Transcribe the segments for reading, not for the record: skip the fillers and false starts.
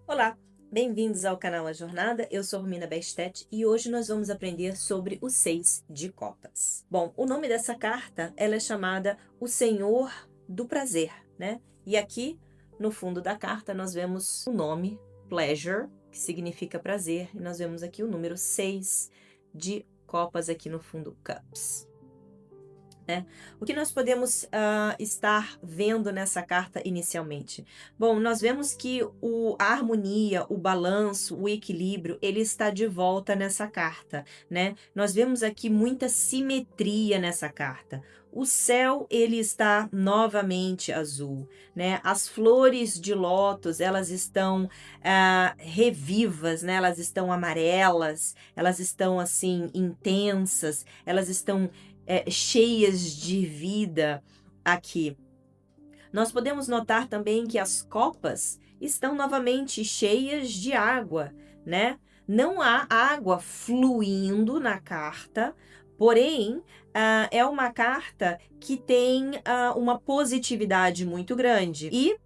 Olá, bem-vindos ao canal A Jornada. Eu sou Romina Bestet e hoje nós vamos aprender sobre o Seis de Copas. Bom, o nome dessa carta ela é chamada O Senhor do Prazer, né? E aqui no fundo da carta nós vemos o nome Pleasure, que significa prazer, e nós vemos aqui o número 6 de copas aqui no fundo, Cups. O que nós podemos estar vendo nessa carta inicialmente? Bom, nós vemos que a harmonia, o balanço, o equilíbrio, ele está de volta nessa carta, né? Nós vemos aqui muita simetria nessa carta. O céu, ele está novamente azul, né? As flores de lótus, elas estão revivas, né? Elas estão amarelas, elas estão, assim, intensas, elas estão cheias de vida aqui. Nós podemos notar também que as copas estão novamente cheias de água, né? Não há água fluindo na carta, porém, é uma carta que tem uma positividade muito grande. E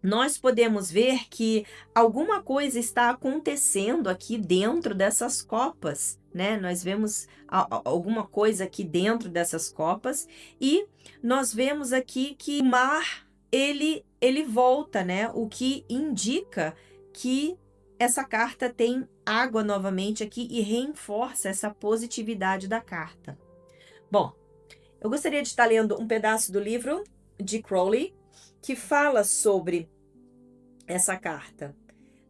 nós podemos ver que alguma coisa está acontecendo aqui dentro dessas copas, né? Nós vemos alguma coisa aqui dentro dessas copas e nós vemos aqui que o mar ele volta, né? O que indica que essa carta tem água novamente aqui e reforça essa positividade da carta. Bom, eu gostaria de estar lendo um pedaço do livro de Crowley que fala sobre essa carta,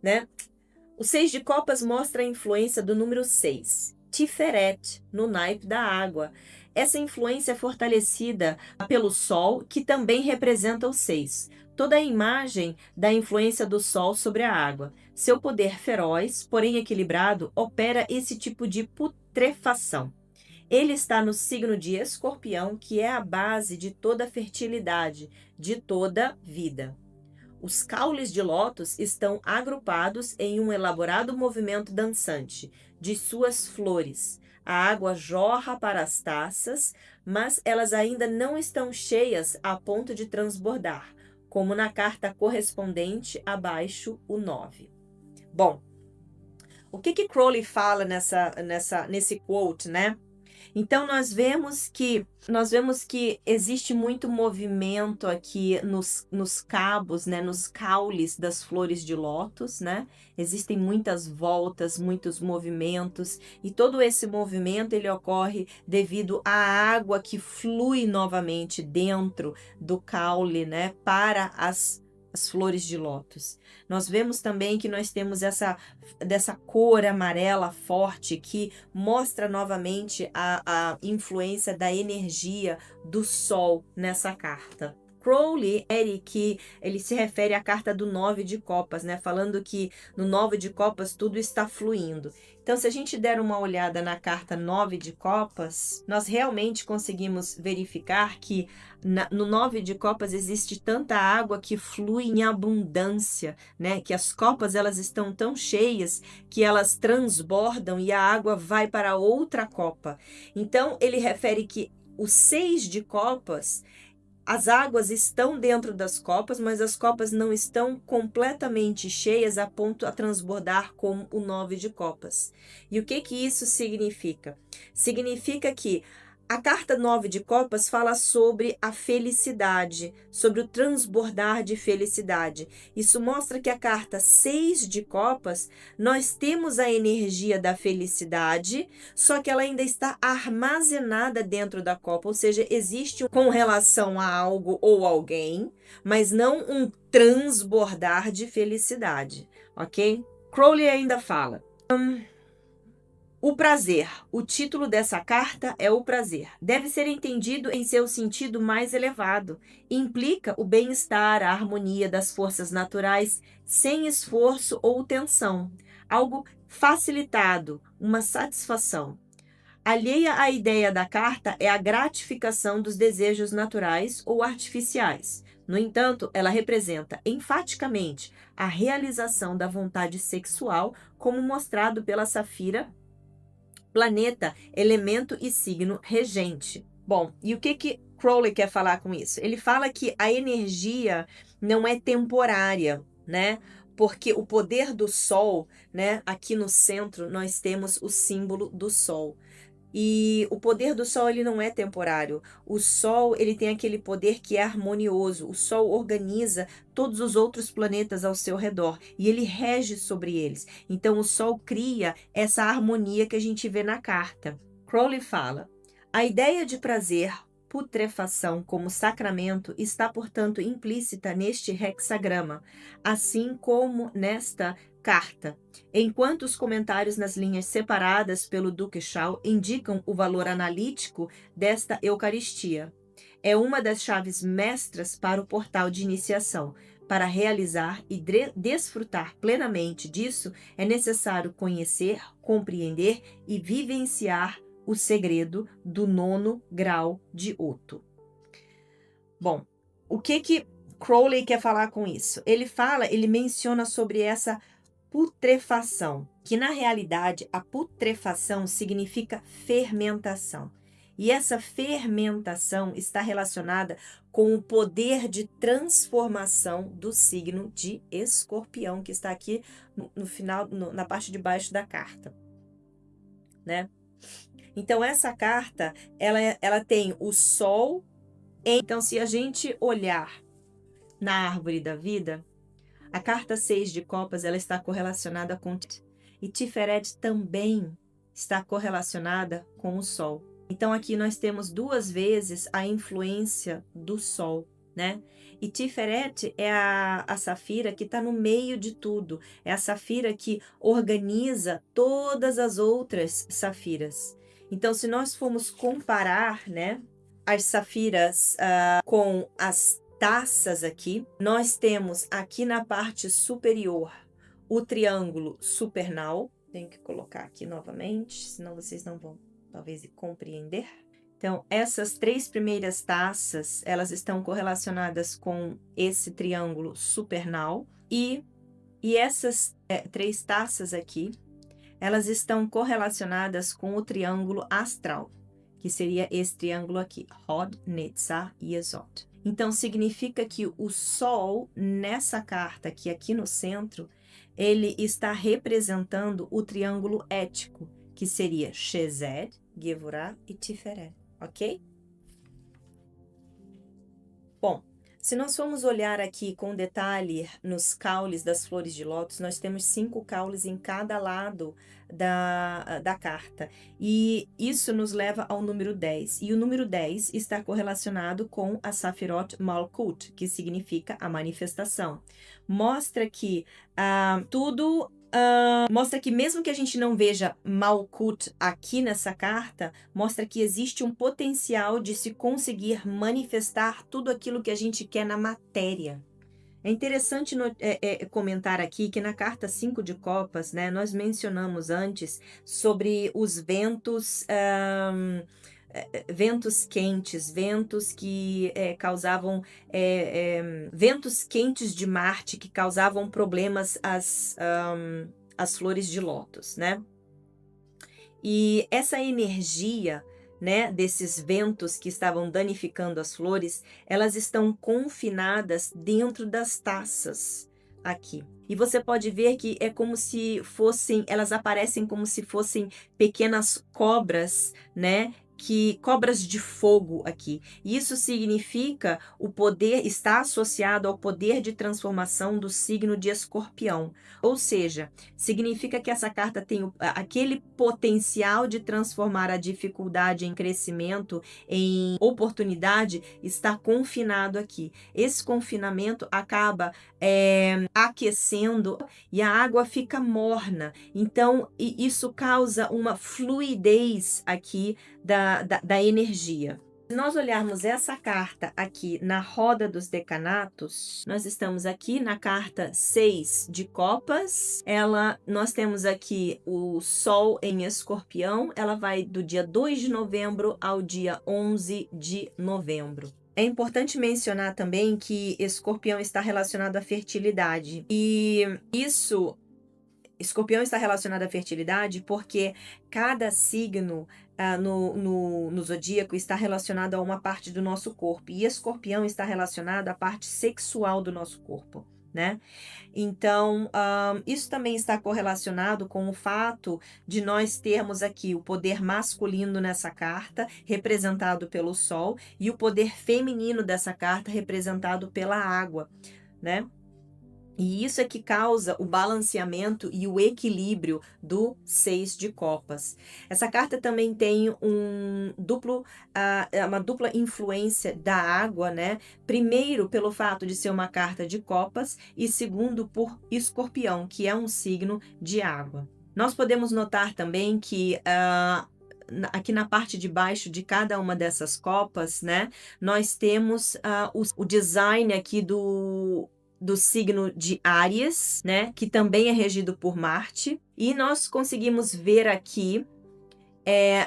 né? O 6 de copas mostra a influência do número 6, Tiferet, no naipe da água. Essa influência é fortalecida pelo Sol, que também representa o 6. Toda a imagem da influência do Sol sobre a água. Seu poder feroz, porém equilibrado, opera esse tipo de putrefação. Ele está no signo de Escorpião, que é a base de toda fertilidade, de toda vida. Os caules de lótus estão agrupados em um elaborado movimento dançante de suas flores. A água jorra para as taças, mas elas ainda não estão cheias a ponto de transbordar, como na carta correspondente abaixo, o 9. Bom, o que Crowley fala nesse quote, né? Então nós vemos que existe muito movimento aqui nos cabos, né, nos caules das flores de lótus, né? Existem muitas voltas, muitos movimentos, e todo esse movimento ele ocorre devido à água que flui novamente dentro do caule, né, para as flores de lótus. Nós vemos também que nós temos dessa cor amarela forte que mostra novamente a influência da energia do Sol nessa carta. Crowley, ele se refere à carta do 9 de copas, né? Falando que no 9 de copas tudo está fluindo. Então, se a gente der uma olhada na carta 9 de copas, nós realmente conseguimos verificar que no 9 de copas existe tanta água que flui em abundância, né? Que as copas elas estão tão cheias que elas transbordam e a água vai para outra copa. Então, ele refere que o 6 de copas, as águas estão dentro das copas, mas as copas não estão completamente cheias a ponto a transbordar como o 9 de copas. E o que isso significa? Significa que a carta 9 de copas fala sobre a felicidade, sobre o transbordar de felicidade. Isso mostra que a carta 6 de copas, nós temos a energia da felicidade, só que ela ainda está armazenada dentro da copa, ou seja, existe com relação a algo ou alguém, mas não um transbordar de felicidade, ok? Crowley ainda fala... O prazer. O título dessa carta é O Prazer. Deve ser entendido em seu sentido mais elevado. Implica o bem-estar, a harmonia das forças naturais, sem esforço ou tensão. Algo facilitado, uma satisfação. Alheia à ideia da carta é a gratificação dos desejos naturais ou artificiais. No entanto, ela representa enfaticamente a realização da vontade sexual, como mostrado pela Safira, planeta, elemento e signo regente. Bom, e o que Crowley quer falar com isso? Ele fala que a energia não é temporária, né? porque o poder do Sol, né? Aqui no centro nós temos o símbolo do Sol. E o poder do Sol, ele não é temporário. O Sol, ele tem aquele poder que é harmonioso. O Sol organiza todos os outros planetas ao seu redor e ele rege sobre eles. Então o Sol cria essa harmonia que a gente vê na carta. Crowley fala: a ideia de prazer, putrefação como sacramento está, portanto, implícita neste hexagrama, assim como nesta carta. Enquanto os comentários nas linhas separadas pelo Duque Shaw indicam o valor analítico desta Eucaristia. É uma das chaves mestras para o portal de iniciação. Para realizar e desfrutar plenamente disso, é necessário conhecer, compreender e vivenciar o segredo do 9º grau de Otto. Bom, o que Crowley quer falar com isso? Ele menciona sobre essa putrefação, que na realidade a putrefação significa fermentação. E essa fermentação está relacionada com o poder de transformação do signo de Escorpião, que está aqui no final, na parte de baixo da carta, né? Então essa carta, ela tem o Sol. Então, se a gente olhar na árvore da vida, a carta 6 de copas, ela está correlacionada com e Tiferet também está correlacionada com o Sol. Então aqui nós temos 2 vezes a influência do Sol, né? E Tiferet é a safira que está no meio de tudo. É a safira que organiza todas as outras safiras. Então, se nós formos comparar, né, as safiras com as taças aqui, nós temos aqui na parte superior o triângulo supernal. Tenho que colocar aqui novamente, senão vocês não vão talvez compreender. Então, essas 3 primeiras taças, elas estão correlacionadas com esse triângulo supernal e essas 3 taças aqui, elas estão correlacionadas com o triângulo astral, que seria esse triângulo aqui, Hod, Netzah e Yesod. Então, significa que o Sol, nessa carta aqui no centro, ele está representando o triângulo ético, que seria Shezed, Gevurah e Tiferet, ok? Bom, se nós formos olhar aqui com detalhe nos caules das flores de lótus, nós temos 5 caules em cada lado da carta. E isso nos leva ao número 10. E o número 10 está correlacionado com a Safirot Malkut, que significa a manifestação. Mostra que mostra que mesmo que a gente não veja Malkut aqui nessa carta, mostra que existe um potencial de se conseguir manifestar tudo aquilo que a gente quer na matéria. É interessante comentar aqui que na carta 5 de copas, né, nós mencionamos antes sobre os ventos quentes, ventos que causavam ventos quentes de Marte que causavam problemas às flores de lótus, né? E essa energia, né, desses ventos que estavam danificando as flores, elas estão confinadas dentro das taças aqui. E você pode ver que é como se fossem, elas aparecem como se fossem pequenas cobras, né? Cobras de fogo aqui. Isso significa o poder, está associado ao poder de transformação do signo de Escorpião. Ou seja, significa que essa carta tem aquele potencial de transformar a dificuldade em crescimento, em oportunidade, está confinado aqui. Esse confinamento acaba aquecendo e a água fica morna. Então, isso causa uma fluidez aqui da energia. Se nós olharmos essa carta aqui na roda dos decanatos, nós estamos aqui na carta 6 de copas. Nós temos aqui o Sol em Escorpião. Ela vai do dia 2 de novembro ao dia 11 de novembro. É importante mencionar também que Escorpião está relacionado à fertilidade. E Escorpião está relacionado à fertilidade porque cada signo no zodíaco está relacionado a uma parte do nosso corpo. E Escorpião está relacionado à parte sexual do nosso corpo. né? Então, isso também está correlacionado com o fato de nós termos aqui o poder masculino nessa carta, representado pelo Sol, e o poder feminino dessa carta, representado pela água, né? E isso é que causa o balanceamento e o equilíbrio do 6 de copas. Essa carta também tem uma dupla influência da água, né? Primeiro, pelo fato de ser uma carta de copas, e segundo, por Escorpião, que é um signo de água. Nós podemos notar também que aqui na parte de baixo de cada uma dessas copas, né, nós temos o design aqui do signo de Áries, né, que também é regido por Marte, e nós conseguimos ver aqui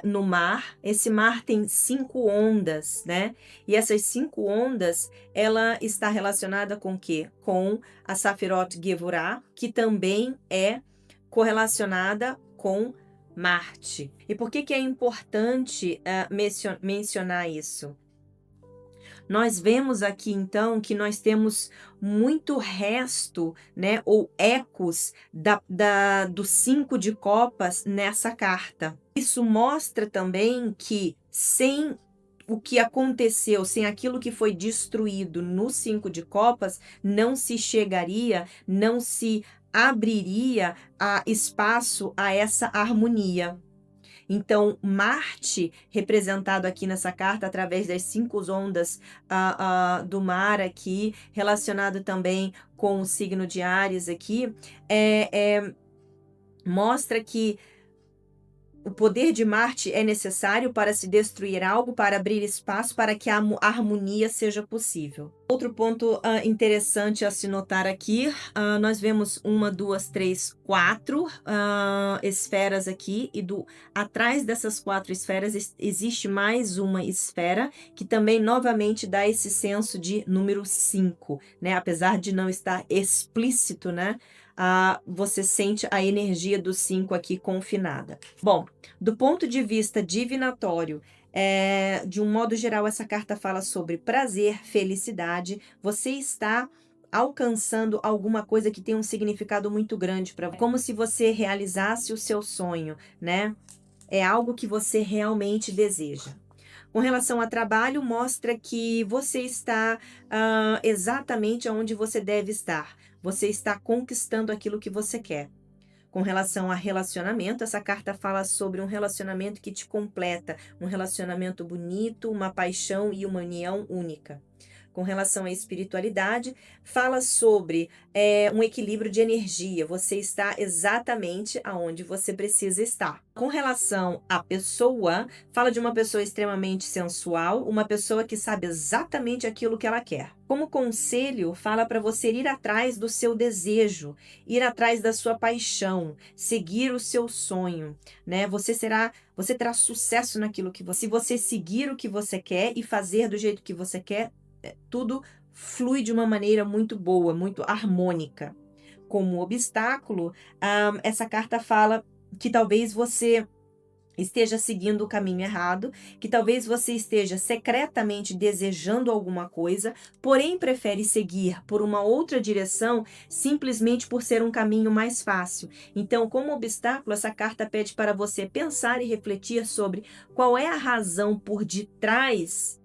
no mar, esse mar tem 5 ondas, né, e essas 5 ondas, ela está relacionada com o quê? Com a Sefirot Gevurah, que também é correlacionada com Marte. E por que é importante mencionar isso? Nós vemos aqui, então, que nós temos muito resto, né, ou ecos do 5 de copas nessa carta. Isso mostra também que sem o que aconteceu, sem aquilo que foi destruído no 5 de copas, não se chegaria, não se abriria espaço a essa harmonia. Então, Marte, representado aqui nessa carta através das 5 ondas do mar aqui, relacionado também com o signo de Áries aqui, mostra que o poder de Marte é necessário para se destruir algo, para abrir espaço para que a harmonia seja possível. Outro ponto interessante a se notar aqui, nós vemos 1, 2, 3, 4 esferas aqui, e atrás dessas 4 esferas existe mais uma esfera, que também novamente dá esse senso de número 5, né? Apesar de não estar explícito, né? Você sente a energia do 5 aqui confinada. Bom, do ponto de vista divinatório, de um modo geral, essa carta fala sobre prazer, felicidade. Você está alcançando alguma coisa que tem um significado muito grande para você. Como se você realizasse o seu sonho, né? É algo que você realmente deseja. Com relação a trabalho, mostra que você está exatamente onde você deve estar. Você está conquistando aquilo que você quer. Com relação a relacionamento, essa carta fala sobre um relacionamento que te completa, um relacionamento bonito, uma paixão e uma união única. Com relação à espiritualidade, fala sobre um equilíbrio de energia. Você está exatamente aonde você precisa estar. Com relação à pessoa, fala de uma pessoa extremamente sensual, uma pessoa que sabe exatamente aquilo que ela quer. Como conselho, fala para você ir atrás do seu desejo, ir atrás da sua paixão, seguir o seu sonho, né? Você terá sucesso naquilo que você. Se você seguir o que você quer e fazer do jeito que você quer, tudo flui de uma maneira muito boa, muito harmônica. Como obstáculo, essa carta fala que talvez você esteja seguindo o caminho errado, que talvez você esteja secretamente desejando alguma coisa, porém prefere seguir por uma outra direção simplesmente por ser um caminho mais fácil. Então, como obstáculo, essa carta pede para você pensar e refletir sobre qual é a razão por detrás,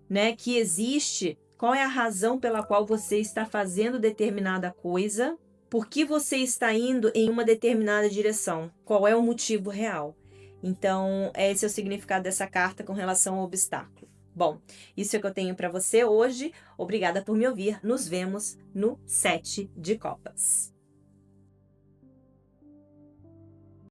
né, que existe, qual é a razão pela qual você está fazendo determinada coisa, por que você está indo em uma determinada direção, qual é o motivo real. Então, esse é o significado dessa carta com relação ao obstáculo. Bom, isso é o que eu tenho para você hoje. Obrigada por me ouvir. Nos vemos no 7 de copas.